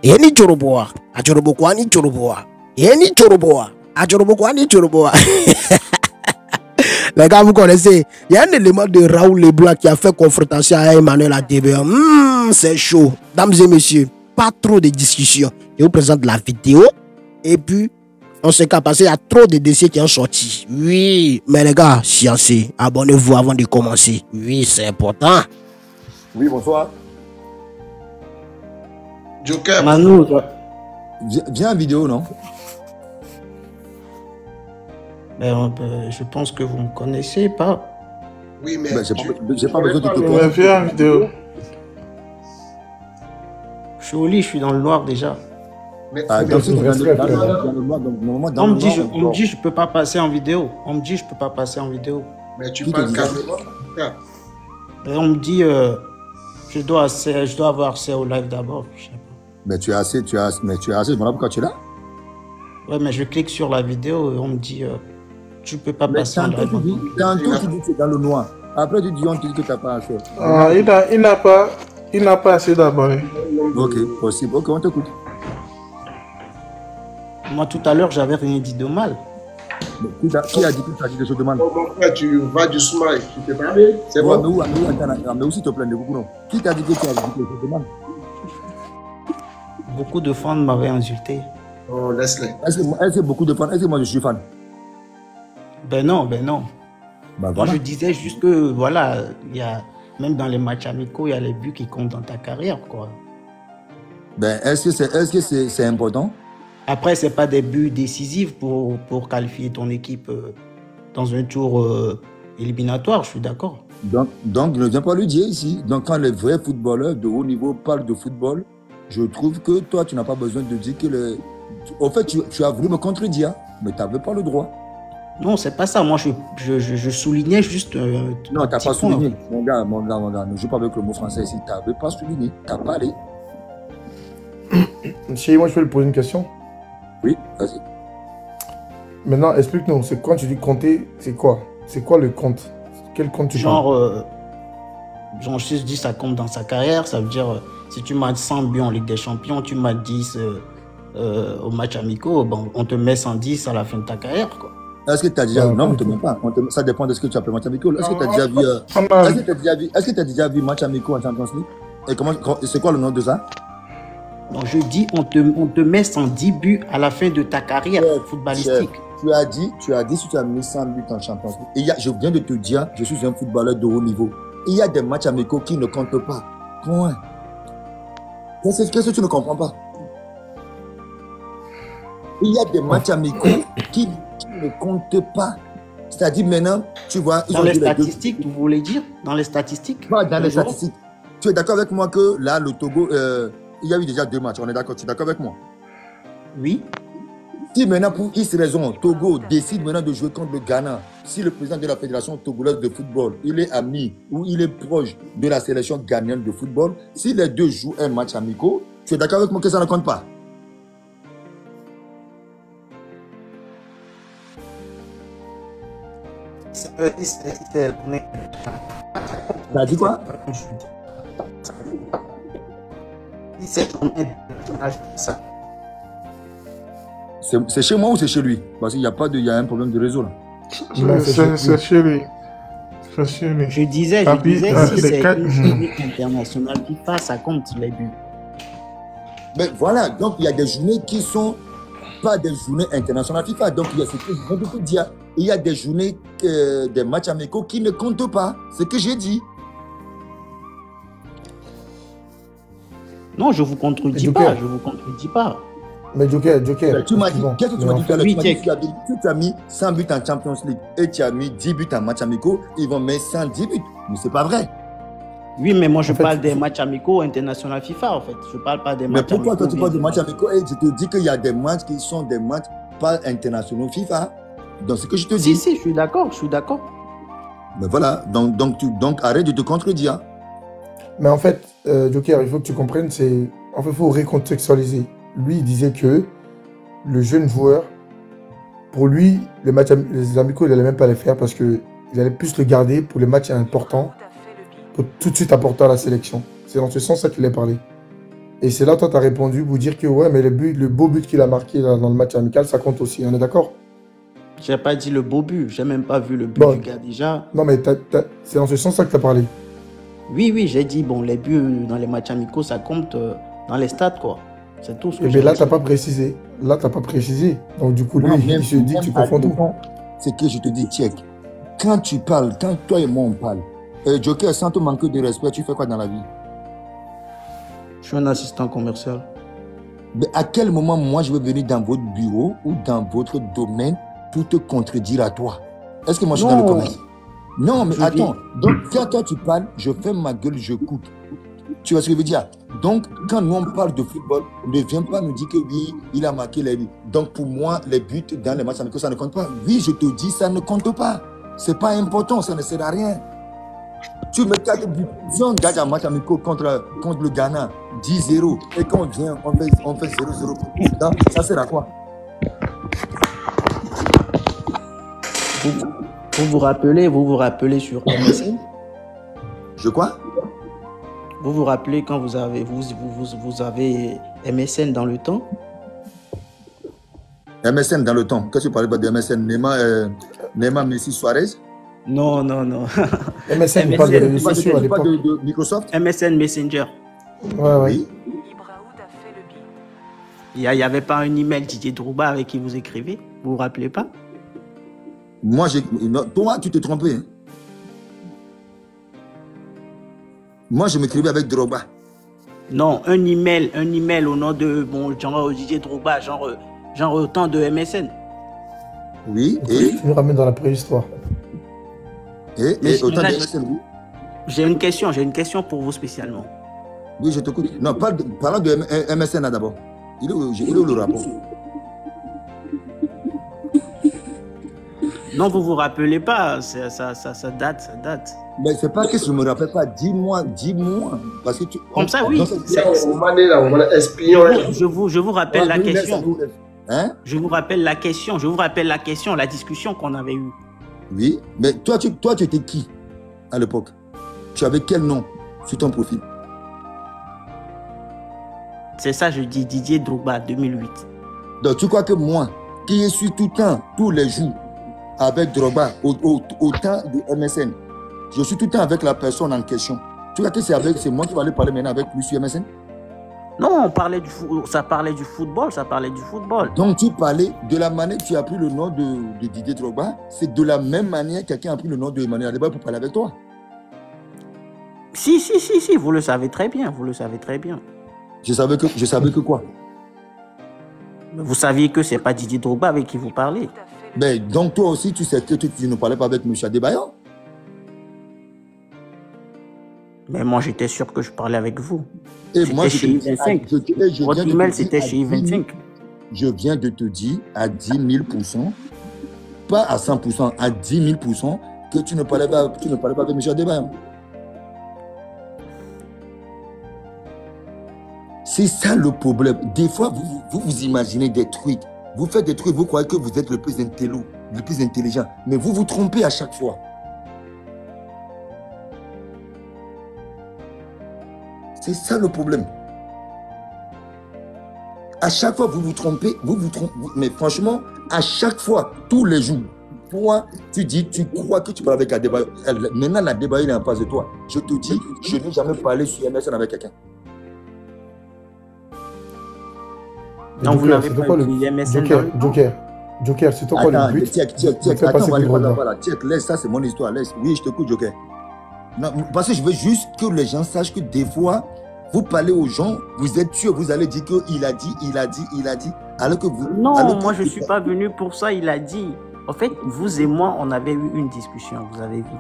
Eni Choroboa. Achorobokwani Choroboa. Eni Choroboa. Achorobokwani Choroboa. Les gars, vous connaissez, il y a un élément de Raoul Leblanc qui a fait confrontation à Emmanuel Adebayor. C'est chaud. Dames et messieurs, pas trop de discussions. Je vous présente la vidéo. Et puis, on se capte parce qu'il y a trop de dossiers qui ont sorti. Oui, mais les gars, sciencez, abonnez-vous avant de commencer. Oui, c'est important. Oui, bonsoir. Joker. Manu, Viens en vidéo, non? je pense que vous ne me connaissez pas. Oui, mais j'ai pas besoin de te connaître. Viens en vidéo. Je suis au lit, je suis dans le noir déjà. Mais, donc, si tu viens dans le noir, on me dit je peux pas passer en vidéo. On me dit je peux pas passer en vidéo. mais tu parles calmement. Et on me dit je dois avoir accès au live d'abord. Mais tu as assez, voilà pourquoi tu es là. Ouais, mais je clique sur la vidéo et on me dit tu peux pas Mais passer en live. tantôt tu dis que tu es dans le noir. Après tu dis on te dit que tu n'as pas assez. Ah, il n'a pas assez d'abonnés. Ok, possible. Ok, on t'écoute. Moi tout à l'heure j'avais rien dit de mal. Qui a dit que tu as dit des choses de mal? Mon frère, tu vas du smile. Tu t'es parlé. C'est Ouais, bon. mais aussi te plaît de beaucoup, non? Qui t'a dit que tu as dit des choses de mal? Beaucoup de fans m'avaient insulté. Oh, laisse-les. Est-ce que beaucoup de fans? Est-ce que moi je suis fan? Ben non. Bah, Moi voilà. je disais juste que voilà, il y a même dans les matchs amicaux, il y a les buts qui comptent dans ta carrière, quoi. Ben, est-ce que c'est important? Après, c'est pas des buts décisifs pour qualifier ton équipe dans un tour éliminatoire, je suis d'accord. Donc, ne viens pas le dire ici. Donc, quand les vrais footballeurs de haut niveau parlent de football, je trouve que toi, tu n'as pas besoin de dire que le... Au fait, tu as voulu me contredire, mais tu n'avais pas le droit. Non, c'est pas ça. Moi, je soulignais juste... non, tu n'as pas souligné. Mon gars, ne joue pas avec le mot français ici. Tu n'avais pas souligné. Tu as parlé. Monsieur, moi, je peux lui poser une question? Oui, vas-y. Maintenant, explique-nous. C'est quand tu dis compter, c'est quoi? C'est quoi le compte? Quel compte tu parles? Genre, je dis ça compte dans sa carrière. Ça veut dire, si tu marques 100 buts en Ligue des Champions, tu marques 10 au match amicaux, bon, on te met 110 à la fin de ta carrière, quoi. Est-ce que tu as déjà vu... Non, on ne te met pas. Ça dépend de ce que tu appelles match amicaux. Est-ce que tu as déjà vu... Est-ce que tu as déjà vu match amicaux en Champions League? Et c'est quoi le nom de ça? Donc je dis, on te met 110 buts à la fin de ta carrière footballistique. Tu as dit si tu as mis 100 buts en Champions League. Je viens de te dire, je suis un footballeur de haut niveau. Il y a des matchs amicaux qui ne comptent pas. Point. Qu'est-ce que tu ne comprends pas? Il y a des matchs amicaux qui ne comptent pas. C'est-à-dire maintenant, tu vois... Dans les statistiques, vous voulez dire? Dans les statistiques? Pas dans les statistiques. Tu es d'accord avec moi que là, le Togo... il y a eu déjà 2 matchs, on est d'accord? Tu es d'accord avec moi? Oui. Si maintenant, pour X raison, Togo décide maintenant de jouer contre le Ghana, si le président de la Fédération togolaise de football, il est ami ou il est proche de la sélection ghanéenne de football, si les deux jouent un match amical, tu es d'accord avec moi que ça ne compte pas? Ça dit quoi? C'est chez moi ou c'est chez lui? Parce qu'il y a un problème de réseau là. C'est chez lui. C'est chez lui. Je disais si c'est une journée internationale FIFA, ça compte les buts. Mais voilà, donc il y a des journées qui sont pas des journées internationales FIFA. Donc il y a ce que je viens de te dire. Il y a des journées, des matchs amicaux qui ne comptent pas. C'est ce que j'ai dit. Non, je vous contredis pas. Mais Joker. Tu m'as dit, qu'est-ce que tu m'as dit tout à l'heure? Tu as mis 100 buts en Champions League et tu as mis 10 buts en match amicaux, ils vont mettre 110 buts. Mais c'est pas vrai. Oui, mais moi je parle des matchs amicaux international FIFA en fait. Je parle pas des matchs amicaux. Mais pourquoi toi tu parles de matchs amicaux et je te dis qu'il y a des matchs qui sont des matchs pas internationaux FIFA? Donc c'est ce que je te dis. Si, je suis d'accord. Mais voilà, donc arrête de te contredire. Mais en fait, Joker, il faut que tu comprennes, il faut recontextualiser. Lui, il disait que le jeune joueur, pour lui, les amicaux, il n'allait même pas les faire parce qu'il allait plus le garder pour les matchs importants, pour tout de suite apporter à la sélection. C'est dans ce sens-là qu'il a parlé. Et c'est là, toi, tu as répondu pour dire que ouais, mais le beau but qu'il a marqué là, dans le match amical, ça compte aussi. On est d'accord? J'ai pas dit le beau but. J'ai même pas vu le but Bon. du gars déjà. Non, mais c'est dans ce sens-là que tu as parlé. Oui, j'ai dit, bon, les buts dans les matchs amicaux, ça compte dans les stades, quoi. C'est tout ce que Et j'ai bien là, dit. tu n'as pas précisé. Là, tu n'as pas précisé. Donc, du coup, lui, Non, il se dit, tu confonds tout. C'est que je te dis, check. Quand tu parles, quand toi et moi on parle, Joker, sans te manquer de respect, tu fais quoi dans la vie? Je suis un assistant commercial. Mais à quel moment, moi, je vais venir dans votre bureau ou dans votre domaine pour te contredire à toi? Est-ce que moi, je suis dans le commerce? Non, mais attends. Donc, quand toi, tu parles, je ferme ma gueule, je coupe. Tu vois ce que je veux dire? Donc, quand nous, on parle de football, ne viens pas nous dire que oui, il a marqué les buts. Donc, pour moi, les buts dans les matchs amicaux, ça ne compte pas. Oui, je te dis, ça ne compte pas. C'est pas important, ça ne sert à rien. Tu mets 4 buts. Si on gagne un match amical contre le Ghana, 10-0, et qu'on vient, on fait 0-0. Donc, ça sert à quoi? Vous vous rappelez sur MSN? Je quoi? Vous vous rappelez quand vous avez MSN dans le temps? MSN dans le temps. Qu'est-ce que tu parlais pas de MSN? Neymar, Messi, Suarez? Non. MSN, il parle de réseaux sociaux à Tu parles l'époque. de Microsoft? MSN Messenger. Ouais. Oui. Il n'y avait pas un email Didier Drogba avec qui vous écrivez? Vous vous rappelez pas? Moi, toi, tu t'es trompé. Hein? Moi, je m'écrivais avec Drogba. Non, un email au nom de genre Didier Drogba, genre autant de MSN. Oui, et Tu nous ramènes dans la préhistoire. et autant de MSN, oui. J'ai une question pour vous spécialement. Oui, je t'écoute. Non, parlons de MSN là d'abord. Il est où le rapport? Non, vous vous rappelez pas, ça date. Mais c'est pas que je me rappelle pas. Dis-moi. Parce que Comme ça, oui. On va espion. Je vous rappelle la question. Hein? Je vous rappelle la question, la discussion qu'on avait eue. Oui, mais toi, tu étais qui à l'époque? Tu avais quel nom sur ton profil? C'est ça, je dis Didier Drogba 2008. Donc, tu crois que moi, qui suis tout le temps, tous les jours, avec Drogba, au temps de MSN, je suis tout le temps avec la personne en question. Tu crois que c'est moi qui vais aller parler maintenant avec lui sur MSN? Non, ça parlait du football. Donc, tu parlais de la manière que tu as pris le nom de Didier Drogba, c'est de la même manière que quelqu'un a pris le nom de Emmanuel Adebayor pour parler avec toi. Si, vous le savez très bien. Je savais que quoi? Vous saviez que c'est pas Didier Drogba avec qui vous parlez. Ben, donc toi aussi, tu sais que tu ne parlais pas avec M. Adebayor? Mais moi, j'étais sûr que je parlais avec vous. Et moi, C'était chez I25. Votre email, c'était chez I25. Je viens de te dire à 10 000%, pas à 100%, à 10 000%, que tu ne parlais pas avec M. Adebayor. C'est ça le problème. Des fois, vous imaginez des trucs. Vous faites des trucs, vous croyez que vous êtes le plus intelligent. Mais vous vous trompez à chaque fois. C'est ça le problème. À chaque fois, vous vous trompez. Mais franchement, à chaque fois, tous les jours, toi, tu crois que tu parles avec Adebayor. Maintenant, l'Adebayor est en face de toi. Je te dis, je n'ai jamais parlé sur MSN avec quelqu'un. Non, vous n'avez pas utilisé MSN dans le temps. Joker, c'est toi quoi le but? Attends, voilà. Laisse, ça c'est mon histoire. Laisse. Oui, je t'écoute, Joker. Non, parce que je veux juste que les gens sachent que des fois, vous parlez aux gens, vous êtes sûr, vous allez dire qu'il a dit, alors que vous... Non, alors moi que, je ne suis pas venu pour ça, il a dit. En fait, vous et moi, on avait eu une discussion, vous avez vu.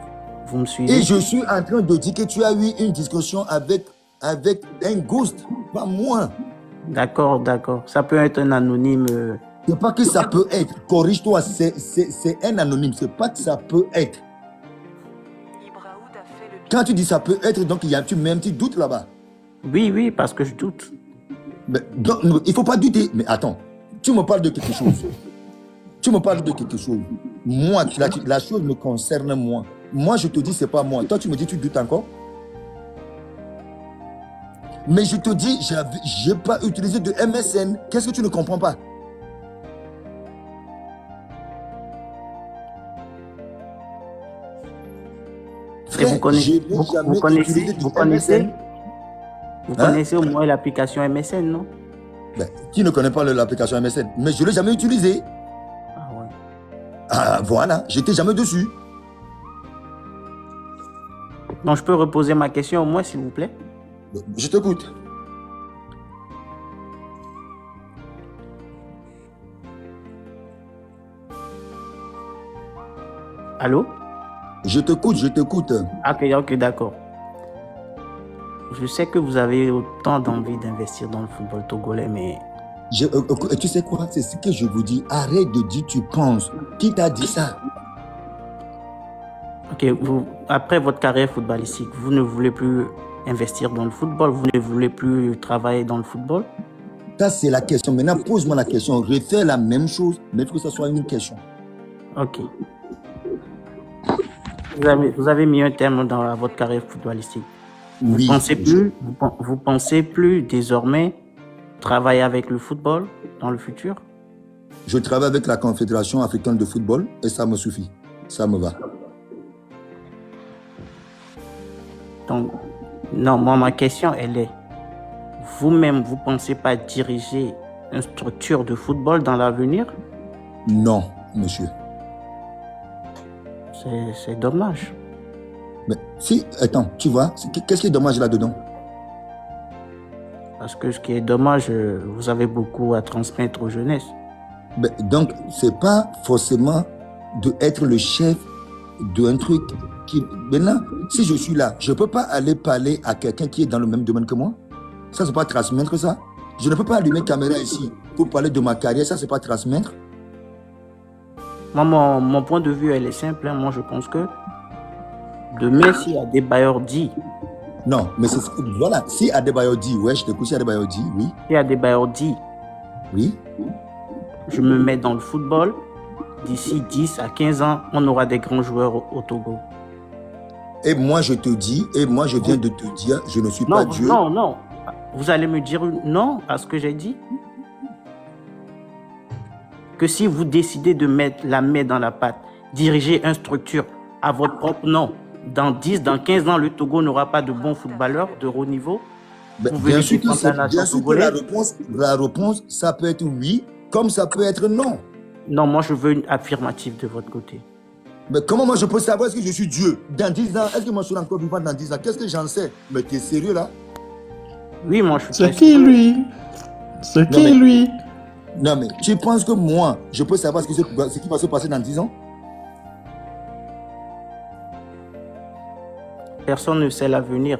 Vous me suivez? Et je suis en train de dire que tu as eu une discussion avec un ghost, pas moi. D'accord. Ça peut être un anonyme. C'est pas que ça peut être. Corrige-toi, c'est un anonyme. C'est pas que ça peut être. Quand tu dis ça peut être, donc tu mets un petit doute là-bas. Oui, parce que je doute. Mais, donc, il ne faut pas douter. Mais attends, tu me parles de quelque chose. Moi, la chose me concerne moi. Moi, je te dis, c'est pas moi. Toi, tu me dis, tu doutes encore. Mais je te dis, je n'ai pas utilisé de MSN. Qu'est-ce que tu ne comprends pas? Et vous connaissez, je n'ai jamais utilisé vous de connaissez, MSN. vous Hein? connaissez au moins l'application MSN, non? Ben, qui ne connaît pas l'application MSN? Mais je ne l'ai jamais utilisée. Ah ouais. Ah, voilà, j'étais jamais dessus. Donc, je peux reposer ma question au moins, s'il vous plaît? Je t'écoute. Allô? Je t'écoute, je t'écoute. Ok, d'accord. Je sais que vous avez autant d'envie d'investir dans le football togolais, mais Tu sais quoi? C'est ce que je vous dis. Arrête de dire tu penses. Qui t'a dit ça? ok, après votre carrière footballistique, vous ne voulez plus investir dans le football, vous ne voulez plus travailler dans le football? Ça, c'est la question. Maintenant, pose-moi la question. Refais la même chose, mais il faut que ce soit une question. Ok. Vous avez mis un terme dans votre carrière footballistique. Oui. Vous pensez plus désormais travailler avec le football dans le futur? Je travaille avec la Confédération africaine de football et ça me suffit. Ça me va. Donc, non, moi, ma question, elle est, vous-même, vous ne pensez pas diriger une structure de football dans l'avenir? Non, monsieur. C'est dommage. Mais si, attends, tu vois, qu'est-ce qui est dommage là-dedans? Parce que ce qui est dommage, vous avez beaucoup à transmettre aux jeunesses. Mais donc, c'est pas forcément d'être le chef d'un truc qui... Maintenant, si je suis là, je ne peux pas aller parler à quelqu'un qui est dans le même domaine que moi. Ça, c'est pas transmettre ça. Je ne peux pas allumer caméra ici pour parler de ma carrière. Ça, c'est pas transmettre. Moi, mon point de vue, elle est simple. Hein. Moi, je pense que demain, s'il y a des bailleurs dits... Non, mais c'est... Voilà, si Adebayor dit, ouais, je t'écoute, si Adebayor dit, oui. S'il y a des bailleurs dits, Oui. je me mets dans le football. D'ici 10 à 15 ans, on aura des grands joueurs au Togo. Et moi, je te dis, et moi, je viens de te dire, je ne suis pas Dieu. Non. Vous allez me dire non à ce que j'ai dit? Que si vous décidez de mettre la main dans la pâte, diriger une structure à votre propre nom, dans 10, dans 15 ans, le Togo n'aura pas de bons footballeurs de haut niveau? Ben, bien sûr que la réponse, ça peut être oui, comme ça peut être non. Non, moi, je veux une affirmative de votre côté. Mais comment moi je peux savoir est-ce que je suis Dieu? Dans 10 ans, est-ce que moi je serai encore vivant dans 10 ans? Qu'est-ce que j'en sais? Mais t'es sérieux là? Oui, moi je suis C'est qui lui? C'est qui lui? Non mais tu penses que moi, je peux savoir ce qui va se passer dans 10 ans? Personne ne sait l'avenir.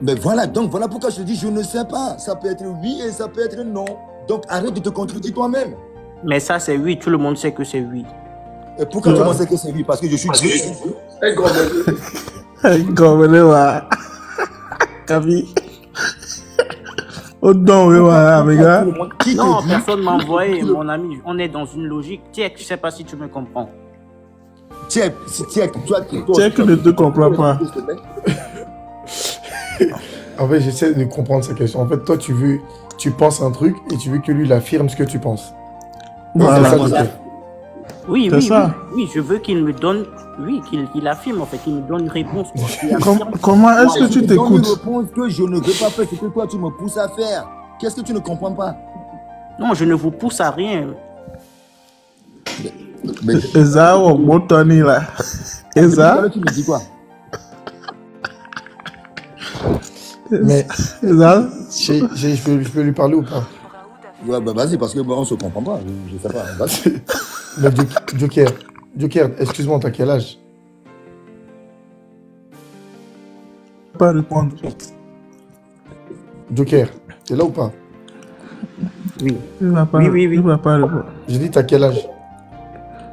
Mais voilà, donc voilà pourquoi je te dis je ne sais pas. Ça peut être oui et ça peut être non. Donc arrête de te contredire toi-même. Mais ça c'est oui, tout le monde sait que c'est oui. Et pourquoi tu penses que c'est oui? Parce que je suis Dieu. Un grand monsieur. Non, personne m'a envoyé, mon ami. On est dans une logique. Tiens, je ne sais pas si tu me comprends. Tiens, toi, Tiens, ne te comprends pas. En fait, j'essaie de comprendre sa question. En fait, toi, tu penses un truc et tu veux que lui il affirme ce que tu penses. Voilà. C'est ça, Oui, C'est ça. oui, je veux qu'il me donne, oui, qu'il affirme, en fait, qu'il me donne une réponse. Quoi, Comment est-ce que tu Une t'écoutes? réponse que je ne veux pas faire ce que toi tu me pousses à faire. Qu'est-ce que tu ne comprends pas? Non, je ne vous pousse à rien. Mais Eza ou Motoni là? Eza? tu me dis quoi? Mais Eza? je peux lui parler ou pas? Ouais, bah vas-y, parce que bon, on se comprend pas. Je sais pas. Vas-y. Mais Joker, excuse-moi, t'as quel âge? Pas répondre. Joker, t'es là ou pas? Oui. Il va pas, Oui. Il va pas répondre. J'ai dit t'as quel âge?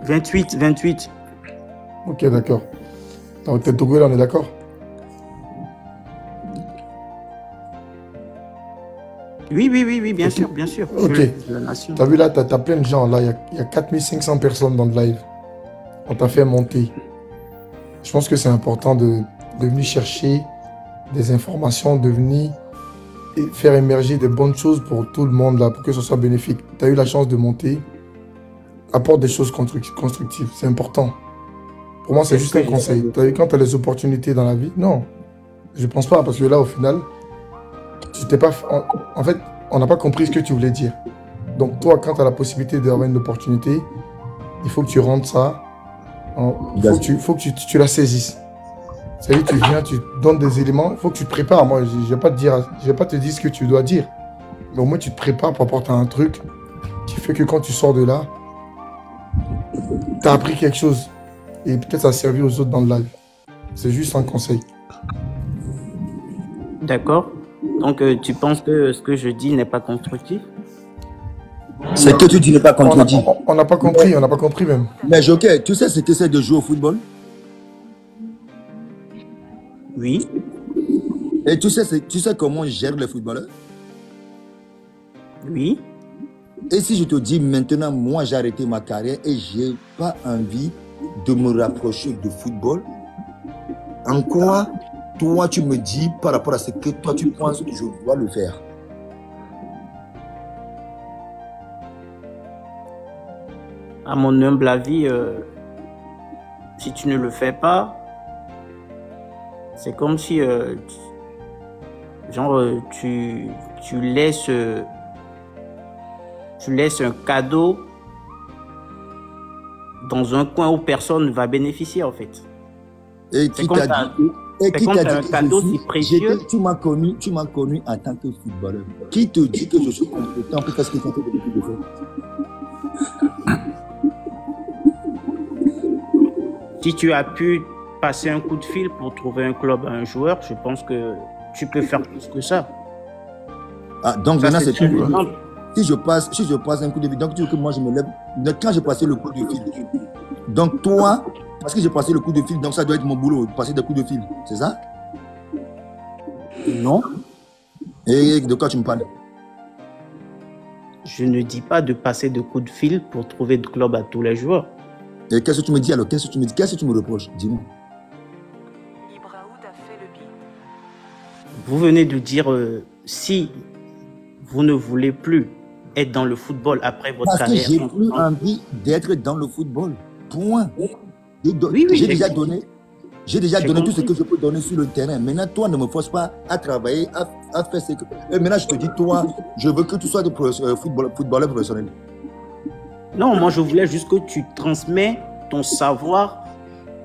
28. Ok, d'accord. Donc t'es Togo là, on est d'accord? Oui, bien sûr. Ok. La nation. T'as vu là, t'as plein de gens là, il y a 4500 personnes dans le live. On t'a fait monter. Je pense que c'est important de venir chercher des informations, de venir faire émerger des bonnes choses pour tout le monde, là, pour que ce soit bénéfique. Tu as eu la chance de monter, apporte des choses constructives, c'est important. Pour moi, c'est juste un conseil. Quand tu as les opportunités dans la vie, non, je pense pas, parce que là, au final, tu t'es pas... En fait, on n'a pas compris ce que tu voulais dire. Donc toi, quand tu as la possibilité d'avoir une opportunité, il faut que tu rentres ça, il faut que tu la saisisses. C'est-à-dire que tu viens, tu donnes des éléments, il faut que tu te prépares. Moi, je vais pas te dire ce que tu dois dire, mais au moins tu te prépares pour apporter un truc qui fait que quand tu sors de là, tu as appris quelque chose et peut-être ça a servi aux autres dans le live. C'est juste un conseil. D'accord. Donc, tu penses que ce que je dis n'est pas constructif? C'est que tu dis n'est pas contredit. On n'a pas compris même. Mais Joker, tu sais ce que c'est de jouer au football? Oui. Et tu sais comment on gère les footballeurs? Oui. Et si je te dis maintenant, moi j'ai arrêté ma carrière et j'ai pas envie de me rapprocher de football, en quoi toi tu me dis par rapport à ce que toi tu penses que je dois le faire? À mon humble avis, si tu ne le fais pas, c'est comme si tu laisses un cadeau dans un coin où personne ne va bénéficier en fait. Et qui t'a dit? Et qui t'a dit un cadeau si précieux? Tu m'as connu en tant que footballeur. Qui te dit que je suis compétent pour faire ce que tu as fait depuis de faire? Si tu as pu passer un coup de fil pour trouver un club à un joueur, je pense que tu peux faire plus que ça. Ah, donc Ça, maintenant c'est tout. exemple. Si je passe un coup de fil, donc tu veux que moi je me lève. Quand j'ai passé le coup de fil, donc toi, parce que j'ai passé le coup de fil, donc ça doit être mon boulot, passer des coups de fil, c'est ça? Non. Et de quoi tu me parles? Je ne dis pas de passer de coups de fil pour trouver de club à tous les joueurs. Et qu'est-ce que tu me dis alors? Qu'est-ce que tu me dis? Qu'est-ce que tu me reproches? Dis-moi. Vous venez de dire si vous ne voulez plus être dans le football après votre carrière. Parce que j'ai plus envie d'être dans le football. Point. Oui, J'ai déjà donné tout ce que je peux donner sur le terrain. Maintenant, toi, ne me force pas à travailler, à faire ce que... Et maintenant, je te dis, toi, je veux que tu sois footballeur professionnel. Non, moi, je voulais juste que tu transmets ton savoir.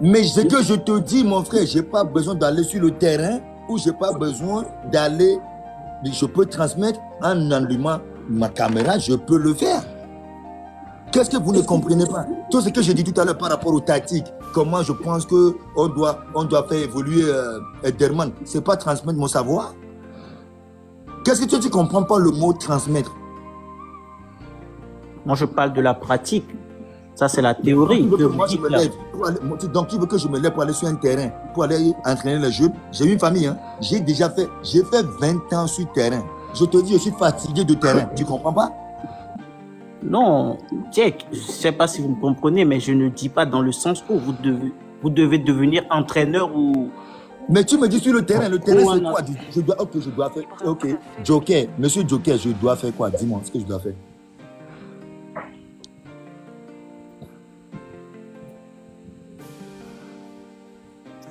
Mais ce que je te dis, mon frère, je n'ai pas besoin d'aller sur le terrain ou je n'ai pas besoin d'aller... Je peux transmettre en allumant ma caméra, je peux le faire. Qu'est-ce que vous ne comprenez pas? Tout ce que j'ai dit tout à l'heure par rapport aux tactiques, comment je pense qu'on doit faire évoluer Derman, ce n'est pas transmettre mon savoir. Qu'est-ce que tu ne comprends pas le mot transmettre? Moi, je parle de la pratique. Ça, c'est la théorie. Donc, tu veux que je me lève pour aller sur un terrain, pour aller entraîner les jeunes? J'ai une famille, hein. J'ai fait 20 ans sur le terrain. Je te dis, je suis fatigué de terrain. Tu ne comprends pas? Non, Jack, je ne sais pas si vous me comprenez, mais je ne dis pas dans le sens où vous devez devenir entraîneur ou... Mais tu me dis sur le terrain c'est quoi? Je dois faire... Ok, Joker, monsieur Joker, je dois faire quoi? Dis-moi ce que je dois faire.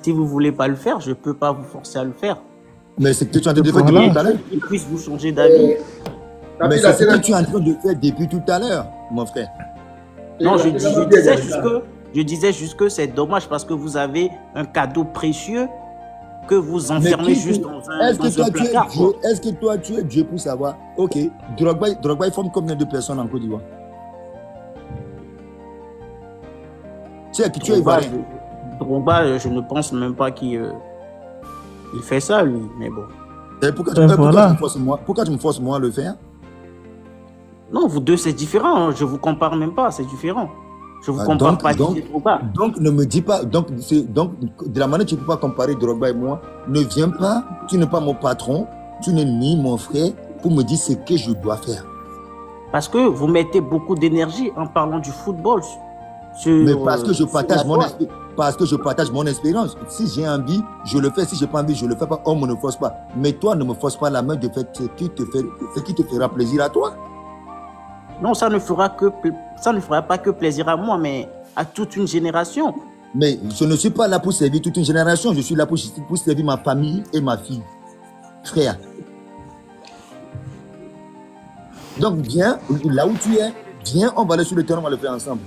Si vous ne voulez pas le faire, je ne peux pas vous forcer à le faire. Mais c'est ce que tu es en train de faire depuis tout à l'heure. Il puisse vous changer d'avis. Mais c'est ce que tu es en train de faire depuis tout à l'heure, mon frère. Non, je disais juste que c'est dommage parce que vous avez un cadeau précieux que vous enfermez juste dans un placard. Est-ce que toi, tu es Dieu pour savoir? Ok, Drogba, il forme combien de personnes en Côte d'Ivoire? Tu es ivoirien. Drogba, je ne pense même pas qu'il fait ça, lui, mais bon. Et pourquoi tu me forces moi à le faire? Non, vous deux, c'est différent. Hein. Je ne vous compare même pas, c'est différent. Je ne vous compare pas Drogba. Donc, ne me dis pas... Donc, de la manière que tu ne peux pas comparer Drogba et moi, ne viens pas, tu n'es pas mon patron, tu n'es ni mon frère, pour me dire ce que je dois faire. Parce que vous mettez beaucoup d'énergie en parlant du football. Mais parce que je parce que je partage mon expérience. Si j'ai envie, je le fais. Si j'ai pas envie, je le fais pas. On me ne force pas. Mais toi, ne me force pas la main de faire ce qui te fera plaisir à toi. Non, ça ne fera pas que plaisir à moi, mais à toute une génération. Mais je ne suis pas là pour servir toute une génération. Je suis là pour servir ma famille et ma fille. Frère. Donc viens, là où tu es, viens, on va aller sur le terrain, on va le faire ensemble.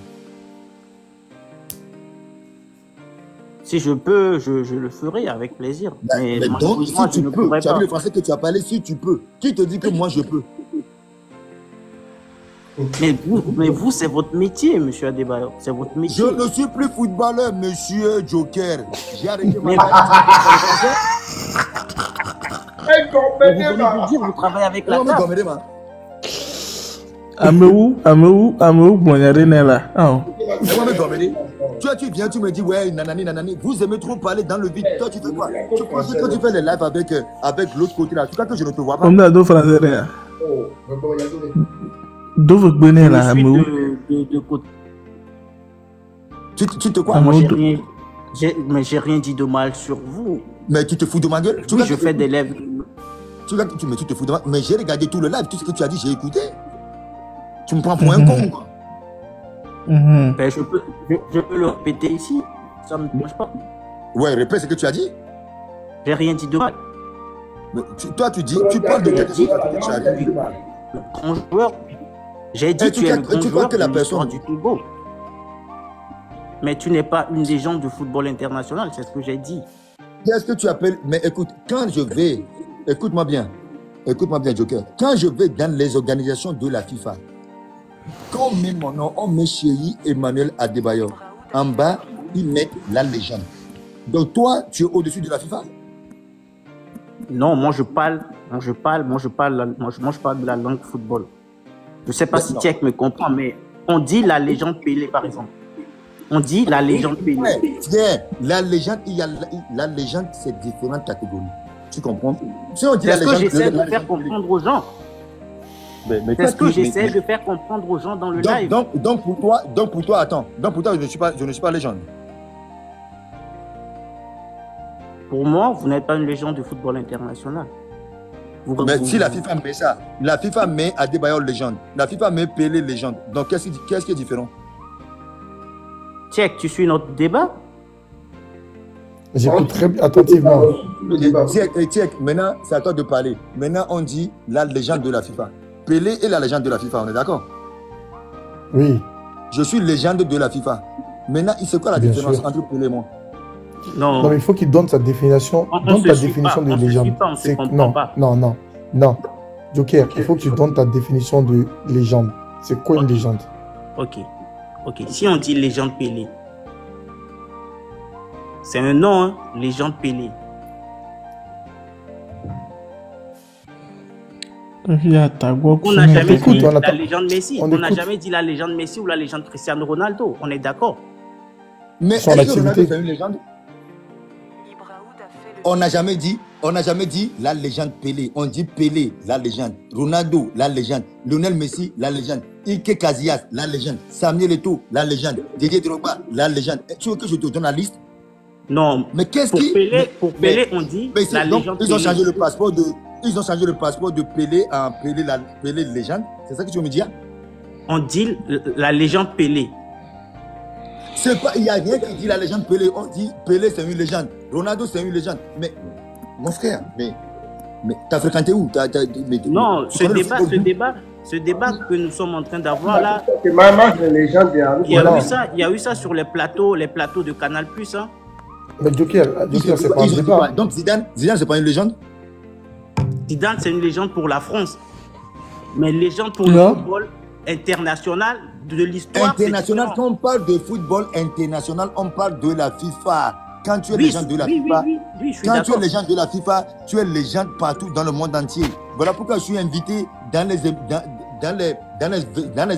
Si je peux, je le ferai avec plaisir. Mais donc, si tu peux, tu as vu le français que tu as parlé, si tu peux. Qui te dit que moi je peux? Mais vous, c'est votre métier, monsieur Adebayor. C'est votre métier. Je ne suis plus footballeur, monsieur Joker. J'ai arrêté ma Vous venez de dire, vous travaillez avec la table. Ameu, Bognarine là. Tu viens, tu me dis, ouais, nanani. Vous aimez trop parler dans le vide. Toi, tu fais quoi? Tu penses que quand tu fais les lives avec l'autre côté là, tu crois que je ne te vois pas? On a deux français là. D'où vous venez là, Ameu? Tu te quoi? Mais j'ai rien dit de mal sur vous. Mais tu te fous de ma gueule? Oui, je fais des lives. Tu te fous de ma gueule? Mais j'ai regardé tout le live, tout ce que tu as dit, j'ai écouté. Tu me prends pour un con, quoi. Ben, je peux le répéter ici. Ça ne me dérange pas. Ouais, répète ce que tu as dit. J'ai rien dit de mal. Mais toi, tu parles de quelque chose que tu as dit. Le grand joueur. J'ai dit que tu es le grand joueur de l'histoire du Togo. Mais tu n'es pas une légende du football international, c'est ce que j'ai dit. Qu'est-ce que tu appelles? Mais écoute, quand je vais, écoute-moi bien, Joker. Quand je vais dans les organisations de la FIFA, quand on met mon nom, on met Chéri Emmanuel Adebayor. En bas, ils mettent la légende. Donc toi, tu es au-dessus de la FIFA? Non, moi je parle de la langue football. Je ne sais pas si Tchèque me comprend, mais on dit la légende Pelé, par exemple. On dit la légende Pelé. Tiens, la légende, la légende, c'est différentes catégories. Tu comprends? Si on dit c'est ce que j'essaie de faire comprendre aux gens. C'est ce que j'essaie de faire comprendre aux gens dans le live. Donc pour toi, attends. Donc pour toi, je ne suis pas légende. Pour moi, vous n'êtes pas une légende du football international. Si la FIFA met ça, la FIFA met Adebayor légende, la FIFA met Pelé légende. Donc qu'est-ce qui est différent? Tchèque, tu suis notre débat? J'écoute très attentivement. Tchèque, maintenant c'est à toi de parler. Maintenant on dit la légende de la FIFA. Pelé est la légende de la FIFA, on est d'accord? Oui. Je suis légende de la FIFA. Maintenant, c'est quoi la différence entre Pelé et moi? Non, mais il faut qu'il donne sa définition. Donne ta définition de légende. Non. Joker, il faut que tu donnes ta définition de légende. C'est quoi une légende? Ok. Si on dit légende Pelé, c'est un nom, hein? Légende Pelé. On n'a jamais dit la légende Messi. On n'a jamais dit la légende Messi ou la légende Cristiano Ronaldo. On est d'accord. Mais est-ce que Ronaldo c'est une légende? On n'a jamais dit la légende Pelé. On dit Pelé, la légende. Ronaldo, la légende. Lionel Messi, la légende. Ike Casillas, la légende. Samuel Eto'o, la légende. Didier Drogba, la légende. Tu veux que je te donne la liste? Non. Mais qu'est-ce pour Pelé, on dit la légende. Ils ont changé le passeport de Pelé en Pelé légende. C'est ça que tu veux me dire? On dit la légende Pelé. C'est pas, il n'y a rien qui dit la légende Pelé. On dit Pelé c'est une légende. Ronaldo c'est une légende. Mais mon frère, mais t'as fréquenté où? Non, ce débat que nous sommes en train d'avoir là. C'est maman de légende. Il y a eu ça sur les plateaux de Canal+. Hein. Mais Joker, c'est pas un débat. Donc Zidane c'est pas une légende? Zidane c'est une légende pour la France. Mais légende pour le football international de l'histoire. International, quand on parle de football international, on parle de la FIFA. Quand tu es légende de la FIFA, quand tu es légende de la FIFA, tu es légende partout dans le monde entier. Voilà pourquoi je suis invité dans les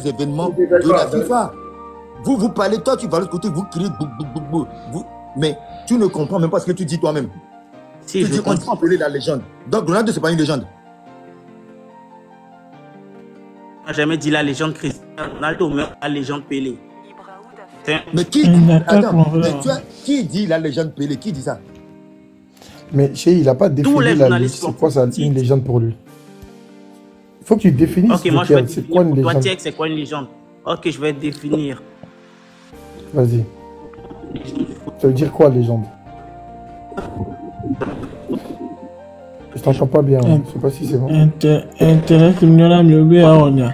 événements de la FIFA. Vous parlez, toi tu vas de l'autre côté, vous criez, mais tu ne comprends même pas ce que tu dis toi-même. Si, tu dis on dit appeler la légende. Donc Ronaldo c'est pas une légende. On n'a jamais dit la légende Cristiano Ronaldo, mais la légende Pelé. Mais qui Une dit, attaque, mon mais frère. qui dit la légende Pelé? Qui dit ça? Mais Chéri, il n'a pas Tous défini les la journalistes c'est quoi ça, sportifs une disent. légende pour lui. Il faut que tu définisses, Ok, moi je vais Joker, c'est quoi définir une pour toi, légende? Tiek, c'est quoi une légende? Ok, je vais définir. Vas-y. Ça veut dire quoi, légende? Je t'entends pas bien, hein. Je sais pas si c'est bon. Intérêt criminel à mieux bien à Onya.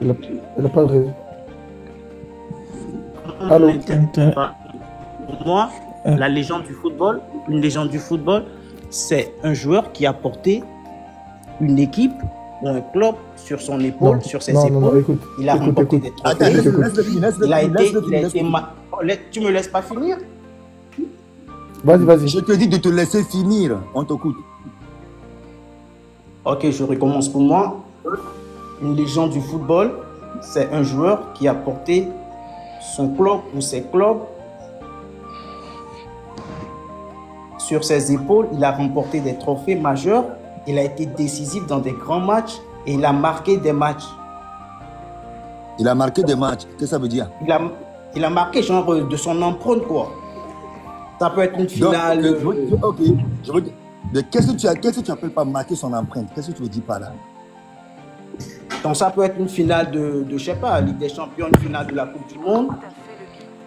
Elle a pas de raison. Allô? Pour moi, la légende du football, une légende du football, c'est un joueur qui a porté une équipe ou un club sur son épaule, Non, sur ses non, épaules. non, écoute. Il a remporté des Attends, trophées. laisse-le finir, Il a été, laisse-le finir. Tu me laisses pas finir? Vas-y, vas-y. Je te dis de te laisser finir, on t'écoute. Ok, je recommence. Pour moi, une légende du football, c'est un joueur qui a porté son club ou ses clubs sur ses épaules. Il a remporté des trophées majeurs. Il a été décisif dans des grands matchs et il a marqué des matchs. Il a marqué des matchs. Qu'est-ce que ça veut dire? Il a marqué genre de son empreinte, quoi. Ça peut être une Donc, finale. ok, je veux dire. Mais qu'est-ce que tu appelles pas marquer son empreinte? Qu'est-ce que tu veux dire par là? Donc ça peut être une finale de je sais pas, Ligue des Champions, une finale de la Coupe du Monde.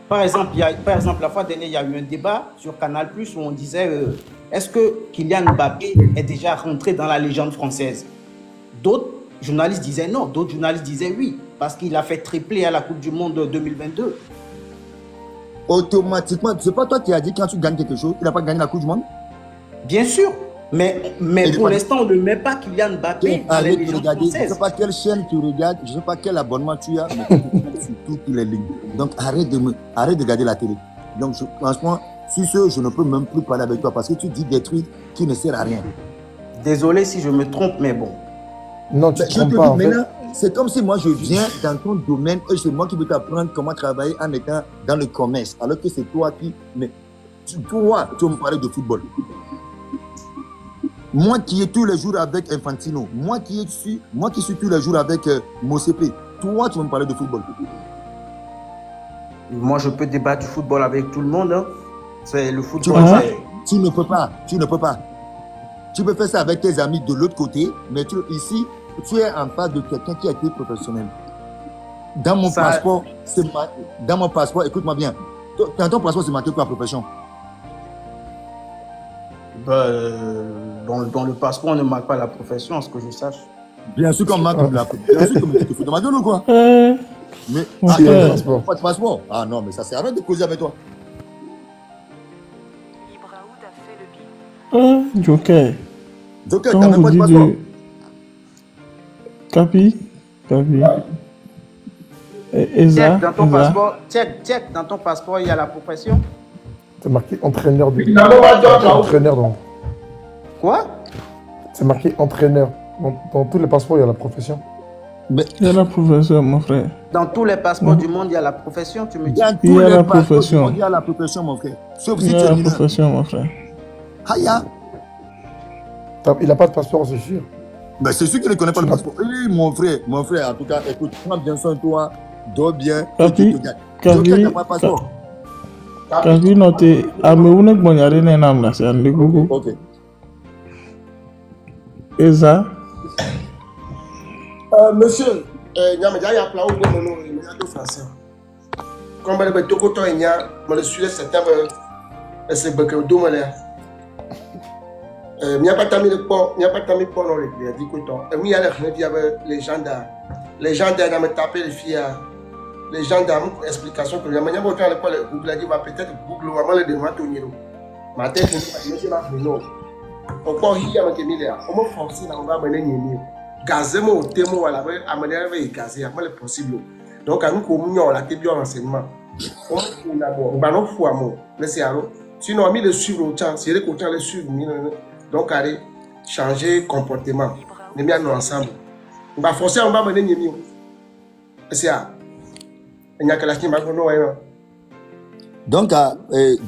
Par exemple, la fois dernière, il y a eu un débat sur Canal+, où on disait est-ce que Kylian Mbappé est déjà rentré dans la légende française? D'autres journalistes disaient non, d'autres journalistes disaient oui, parce qu'il a fait triplé à la Coupe du Monde 2022. Automatiquement, c'est pas toi qui as dit quand tu gagnes quelque chose, il n'a pas gagné la Coupe du Monde? Bien sûr, mais pour l'instant, on ne met pas Kylian Mbappé dans les légendes Je ne françaises. sais pas quelle chaîne tu regardes, je ne sais pas quel abonnement tu as, mais tu regardes sur toutes les lignes. Donc arrête de regarder la télé. Donc franchement, sur ce, je ne peux même plus parler avec toi parce que tu dis des trucs qui ne servent à rien. Désolé si je me trompe, mais bon. Non, tu Mais te je te trompes dis pas, en fait. maintenant, c'est comme si moi je viens dans ton domaine et c'est moi qui veux t'apprendre comment travailler en étant dans le commerce, alors que c'est toi qui... Mais toi, tu veux me parler de football. Moi qui est tous les jours avec Infantino, moi qui suis tous les jours avec Mosepe, toi tu veux me parler de football. Moi, je peux débattre du football avec tout le monde. Hein. C'est le Tu, football. tu ne peux pas. Tu peux faire ça avec tes amis de l'autre côté, mais ici, tu es en face de quelqu'un qui a été professionnel. Dans mon passeport, écoute-moi bien. Dans ton passeport, c'est marqué quoi, profession? Dans le passeport, on ne marque pas la profession, à ce que je sache. Bien sûr qu'on marque la profession. Bien sûr que tu fais de ma gueule ou quoi? Mais pas de passeport. Ah non, mais ça sert à rien de causer avec toi. Joker. Joker, Quand t'as même vous pas de dites passeport. Capi. Eza. Dans ton passeport, il y a la profession. C'est marqué entraîneur de. Entraîneur. Entraîneur dans. Quoi? C'est marqué entraîneur. Dans tous les passeports, il y a la profession. Mais Il y a la profession, mon frère. Dans tous les passeports du monde, il y a la profession, tu me dis. dans Il y tous a les la passeports du profession. monde, il y a la profession, mon frère. Sauf Il si y tu a es la mineur. profession, mon frère. Aya. Il n'a pas de passeport, c'est sûr. Ben, c'est sûr qu'il ne connaît pas le passeport. Oui, mon frère, en tout cas, écoute, prends bien soin de toi, dors bien. Capi, Joker n'a pas de passeport. Capi, noté. Ameune Bonyare Nenam, c'est un dégoût. Ok. Eza. Monsieur, il y a un plan où il y a deux français. Comme il y a deux côtés, il y a le sujet septembre, c'est que le domaine là. Il n'y a pas de temps, il n'y a pas de temps pour nous les dire que il y a les gendarmes. Les gendarmes ont tapé les filles. Les gendarmes ont explication que il y a pas de temps Google a dit va peut-être Google va mal de matoniro. Ma tête je ne sais pas non. Pourquoi il y a un milliard? Comment forcer là on va mener ni gazemo témo à la amener avec gazé à mal possible. Donc à nous communion la télé renseignement. On a bon, on va non fou à moi. Laissez alors. Sinon on a mis le suivre au temps, c'est les coachs les suivre. Donc allez changer comportement. Les miens nous ensemble. On va forcer on va mener ni. C'est ça. Il n'y a que la chine maintenant. Donc,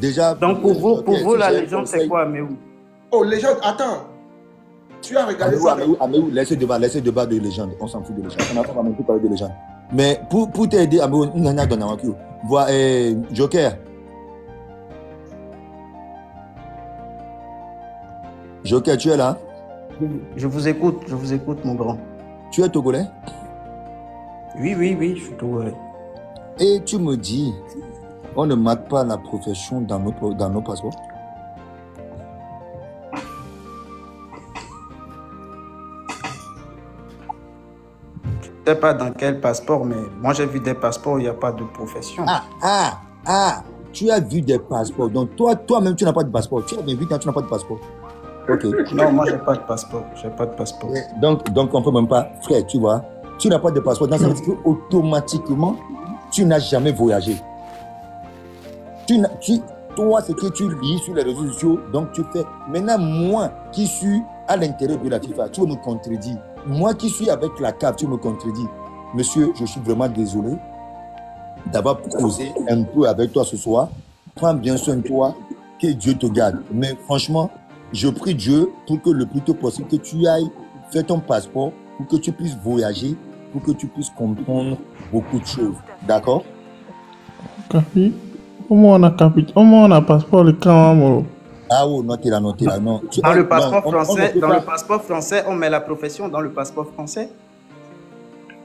déjà. Donc, pour vous, la légende, c'est quoi, Améou? Oh, légende, attends. Tu as regardé ça. Améou, laissez le débat de légende. On s'en fout de légende. On n'a pas vraiment parler de légende. Mais pour t'aider, Améou, Voilà, Joker. Joker, tu es là? Je vous écoute, mon grand. Tu es togolais? Oui, je suis togolais. Et tu me dis, on ne marque pas la profession dans nos passeports? Je ne sais pas dans quel passeport, mais moi j'ai vu des passeports où il n'y a pas de profession. Tu as vu des passeports. Donc toi-même, tu n'as pas de passeport. Tu as bien vu quand tu n'as pas de passeport. Ok. Non, moi j'ai pas de passeport. Donc on ne peut même pas. Frère, tu vois, tu n'as pas de passeport. Donc ça veut dire qu'automatiquement, tu n'as jamais voyagé. Toi, ce que tu lis sur les réseaux sociaux, donc tu fais. Maintenant, moi qui suis à l'intérieur de la FIFA, tu me contredis. Moi qui suis avec la CAF, tu me contredis. Monsieur, je suis vraiment désolé d'avoir causé un peu avec toi ce soir. Prends bien soin de toi, que Dieu te garde. Mais franchement, je prie Dieu pour que le plus tôt possible que tu ailles faire ton passeport, pour que tu puisses voyager, pour que tu puisses comprendre beaucoup de choses. D'accord? Capi, comment on a passeport le camp? Ah oui, notez là, non. Dans le passeport français, on met la profession dans le passeport français.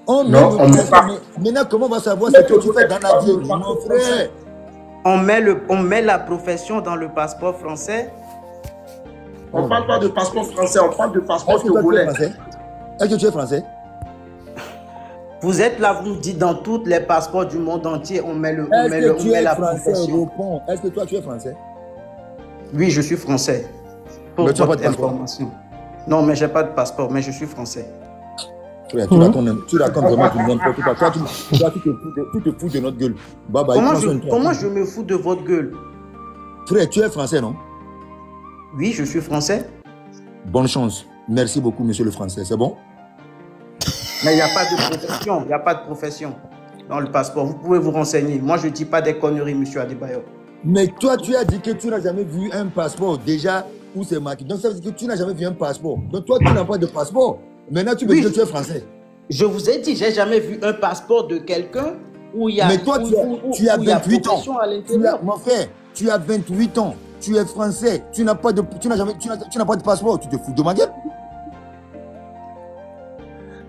Non, on met pas. Maintenant, comment on va savoir ce que tu fais dans la vie, mon frère? On met la profession dans le passeport français. On ne parle pas de passeport français, on parle de passeport togolais. Est-ce que tu es français? Vous êtes là, vous me dites dans tous les passeports du monde entier, on met la profession. Est-ce que toi tu es français? Oui, je suis français. Mais tu n'as pas de passeport? Non, mais j'ai pas de passeport, mais je suis français. Tu racontes vraiment du n'importe quoi. Toi, tu te fous de notre gueule. Comment je me fous de votre gueule? Frère, tu es français, non? Oui, je suis français. Bonne chance. Merci beaucoup, monsieur le français. C'est bon? Mais il n'y a pas de profession. Il n'y a pas de profession dans le passeport. Vous pouvez vous renseigner. Moi, je ne dis pas des conneries, monsieur Adebayo. Mais toi, tu as dit que tu n'as jamais vu un passeport déjà où c'est marqué. Donc, ça veut dire que tu n'as jamais vu un passeport. Donc, toi, tu n'as pas de passeport. Maintenant, tu me dis que tu es français. Je vous ai dit, j'ai jamais vu un passeport de quelqu'un où il y a. Mais toi, tu as 28 ans. Mon frère, tu as 28 ans. Tu es français. Tu n'as pas de passeport. Tu te fous de ma gueule.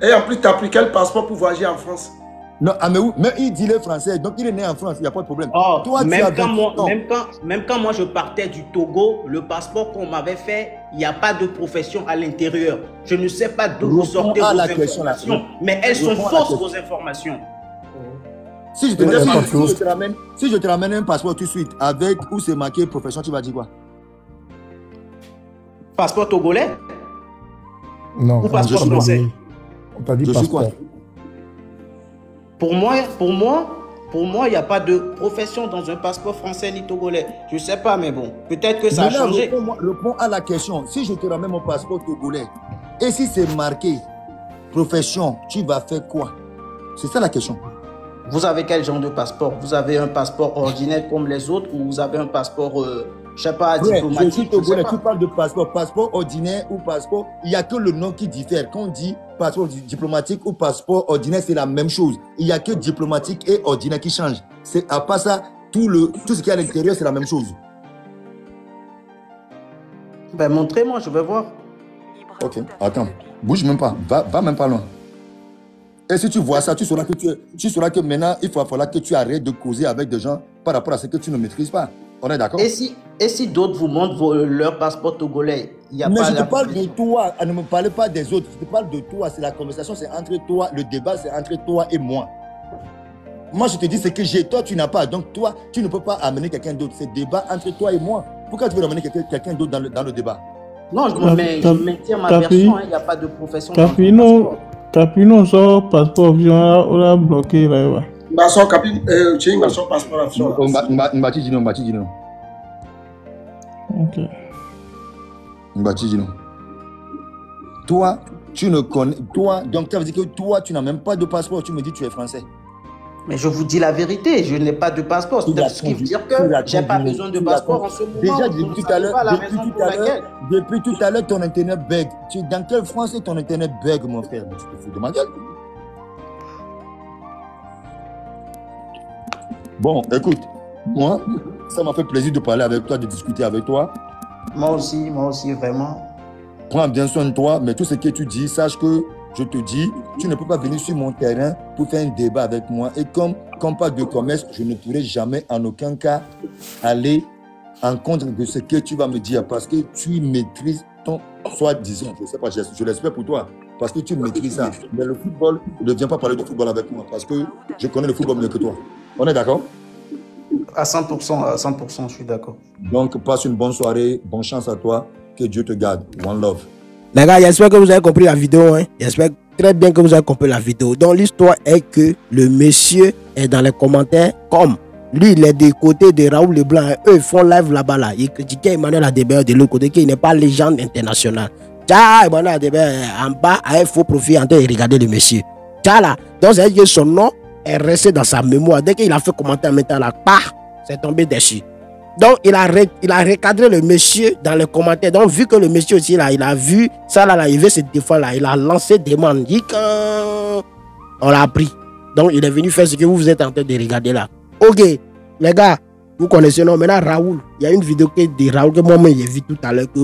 Et en plus, tu as pris quel passeport pour voyager en France? Non, mais il dit le français, donc il est né en France, il n'y a pas de problème. Oh, toi, même quand moi je partais du Togo, le passeport qu'on m'avait fait, il n'y a pas de profession à l'intérieur. Je ne sais pas d'où vous sortez vos informations, mais elles sont fausses, vos informations. Si je te ramène un passeport tout de suite, avec où c'est marqué profession, tu vas dire quoi? Passeport togolais? Non, ou passeport français? On t'a dit passeport. Pour moi, il n'y a pas de profession dans un passeport français ni togolais. Je ne sais pas, mais bon, peut-être que ça a changé. Réponds à la question. Si je te ramène mon passeport togolais, et si c'est marqué profession, tu vas faire quoi? C'est ça la question. Vous avez quel genre de passeport? Vous avez un passeport ordinaire comme les autres ou vous avez un passeport, je ne sais pas, diplomatique? Je suis togolais, tu parles de passeport ordinaire ou passeport, il n'y a que le nom qui diffère. Quand on dit passeport diplomatique ou passeport ordinaire, c'est la même chose. Il n'y a que diplomatique et ordinaire qui changent. À part ça, tout ce qui est à l'intérieur, c'est la même chose. Ben, montrez-moi, je vais voir. Ok, attends, bouge même pas, va même pas loin. Et si tu vois ça, tu sauras que maintenant, il va falloir que tu arrêtes de causer avec des gens par rapport à ce que tu ne maîtrises pas. On est d'accord? Et si d'autres vous montrent leur passeport togolais, il n'y a mais pas... Mais je te parle de toi, ne me parle pas des autres. Je te parle de toi, c'est la conversation, c'est entre toi, le débat, c'est entre toi et moi. Moi, je te dis ce que j'ai, toi, tu n'as pas. Donc, toi, tu ne peux pas amener quelqu'un d'autre. C'est débat entre toi et moi. Pourquoi tu veux amener quelqu'un d'autre dans le débat? Non, je maintiens ma version, il n'y a pas de profession. Capino, son passeport, on a bloqué là. Tu as son passeport option. Ok. Toi, tu ne connais. Toi, donc ça veut dire que toi, tu n'as même pas de passeport. Tu me dis que tu es français. Mais je vous dis la vérité, je n'ai pas de passeport. Ce qui veut dire que je n'ai pas besoin de passeport en ce moment. Déjà, depuis tout à l'heure, ton internet bug. Dans quelle France est ton internet bug, mon frère? Tu te fous de ma gueule. Bon, écoute, moi, ça m'a fait plaisir de parler avec toi, de discuter avec toi. Moi aussi, vraiment. Prends bien soin de toi, mais tout ce que tu dis, sache que je te dis, tu ne peux pas venir sur mon terrain pour faire un débat avec moi. Et comme pas de commerce, je ne pourrai jamais en aucun cas aller en contre de ce que tu vas me dire parce que tu maîtrises ton soi-disant. Je ne sais pas, je l'espère pour toi. Parce que tu maîtrises ça. Mais le football, ne viens pas parler de football avec moi parce que je connais le football mieux que toi. On est d'accord? À 100%, je suis d'accord. Donc, passe une bonne soirée. Bonne chance à toi. Que Dieu te garde. One love. Les gars, j'espère que vous avez compris la vidéo. Hein. J'espère très bien que vous avez compris la vidéo. Donc, l'histoire est que le monsieur est dans les commentaires comme lui, il est des côtés de Raoul Leblanc. Eux, ils font live là-bas. Là. Ils critiquaient Emmanuel Adebayor de l'autre côté, qui n'est pas légende internationale. Tiens, Emmanuel Adebayor en bas a un faux profil en train de regarder le monsieur. Tiens là. Donc, c'est que son nom est resté dans sa mémoire. Dès qu'il a fait commentaire maintenant là, c'est tombé dessus. Donc, il a recadré le monsieur dans les commentaires. Donc, vu que le monsieur aussi, là, il a vu ça, là, il veut se défendre, là, il a lancé des demandes. Il dit qu'on l'a pris. Donc, il est venu faire ce que vous êtes en train de regarder là. Ok, les gars, vous connaissez, non? Maintenant, Raoul, il y a une vidéo de Raoul que moi-même j'ai vu tout à l'heure que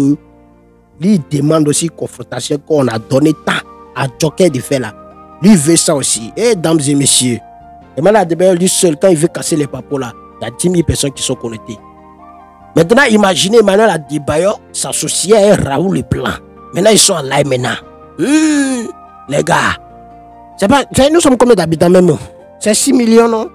lui, il demande aussi confrontation qu'on a donné tant à Joker de faire là. Lui, il veut ça aussi. Et dames et messieurs, Emmanuel Adebayor, lui seul, quand il veut casser les papos là, il y a 10 000 personnes qui sont connectées. Maintenant, imaginez Emmanuel Adebayor s'associer à un Raoul Leblanc. Maintenant, ils sont en live maintenant. Les gars, c'est pas, nous sommes combien d'habitants même? C'est 6 millions, non?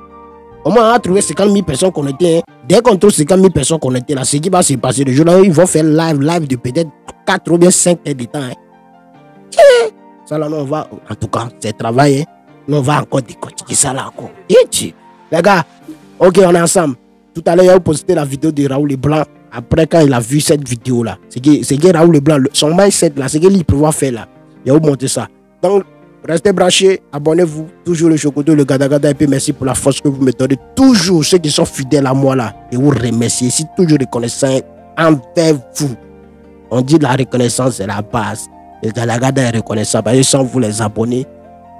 Au moins, on a trouvé 50 000 personnes connectées. Hein. Dès qu'on trouve 50 000 personnes connectées, là, ce qui va se passer le jour-là, ils vont faire live de peut-être 4 ou bien 5 heures de temps. Hein. Ça là, on va, en tout cas, c'est travail. Hein. Nous, on va encore décortiquer ça là encore. Les gars, ok, on est ensemble. Tout à l'heure, il a posté la vidéo de Raoul Leblanc. Après, quand il a vu cette vidéo-là, c'est que Raoul Leblanc, son mindset là, c'est qu'il peut pouvoir faire là. Il a montré ça. Donc, restez branchés, abonnez-vous. Toujours le Chocoto, le Gada-Gada. Et puis, merci pour la force que vous me donnez. Toujours ceux qui sont fidèles à moi là. Et vous remerciez. Je suis toujours reconnaissant envers vous. On dit la reconnaissance, c'est la base. Le Gada-Gada est reconnaissant. Parce que sans vous les abonnés,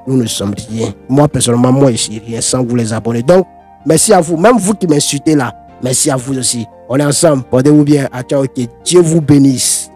nous ne sommes rien. Moi, personnellement, moi, je suis rien sans vous les abonnés. Donc, merci à vous. Même vous qui m'insultez là, merci à vous aussi. On est ensemble. Portez-vous bien. À ciao. Que Dieu vous bénisse.